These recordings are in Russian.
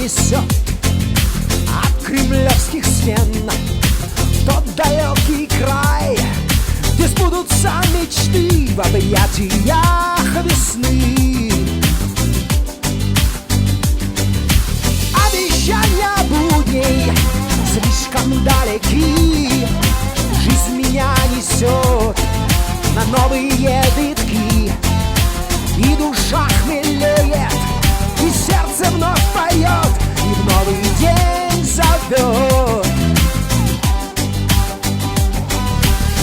несет от кремлевских стен в тот далекий край, где сбудутся мечты в объятиях весны. Обещания будней слишком далеки, жизнь меня несет на новые витки, и душа хмелеет, и сердце вновь поет, и в новый день зовет.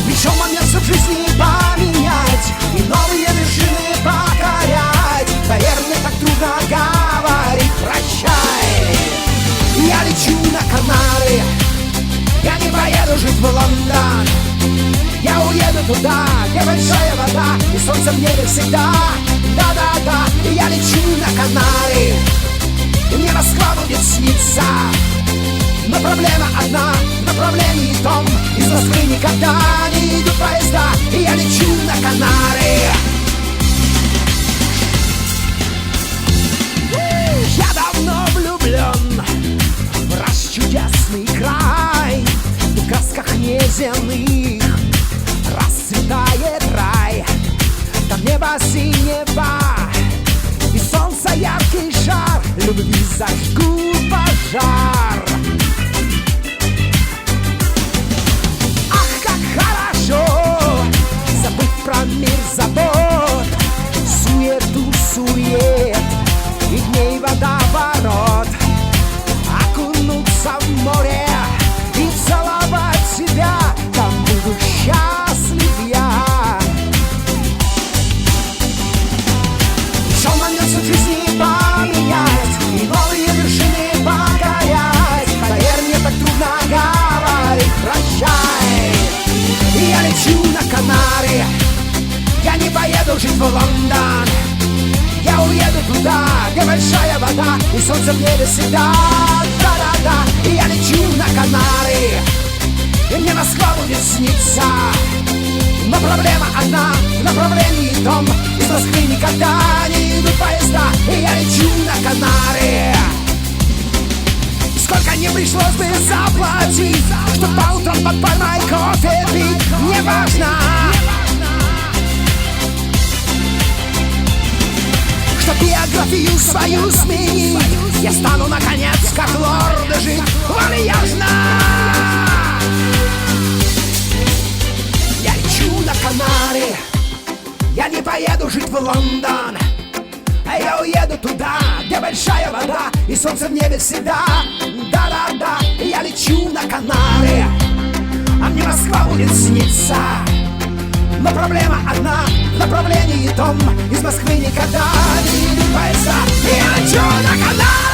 Пришел момент в жизни поменять и новые вершины покорять. Поверь, мне так трудно говорить прощай. Я лечу на Канары, я не поеду жить в Лондон. Я уеду туда, где большая вода и солнце в небе всегда. Да-да-да, я лечу на Канары, и мне Москва будет сниться. Но проблема одна, в направлении том, из Москвы никогда не идут поезда, и я лечу на Канары. Я давно влюблен в расчудесный край, в красках неземных расцветает рай. Там небо синего и солнце яркий жар, любви зажгут пожар. Ах, как хорошо забыть про мир забот, суету сует и дней водоворот, окунуться в море и целовать себя, там буду счастлив я. Пришел момент в жизни поменять и новые вершины покорять. Поверь, мне так трудно говорить прощай. И я лечу на Канары, я не поеду жить в Лондон. Я уеду туда, где большая вода и солнце в небе всегда. Да-да-да, и я лечу на Канары, и мне Москва будет сниться. Но проблема одна, в направлении том, из Москвы никогда не идут поезда, и я лечу на Канары. Сколько не пришлось бы заплатить, чтоб по утрам под пальмой кофе пить, неважно. Чтоб биографию свою сменить, я стану наконец как лорд жить вальяжно. Я лечу на Канары, я не поеду жить в Лондон. А я уеду туда, где большая вода и солнце в небе всегда. Да-да-да, я лечу на Канары, а мне Москва будет сниться. Но проблема одна, в направлении том, из Москвы никогда не идут поезда. Я лечу на Канары.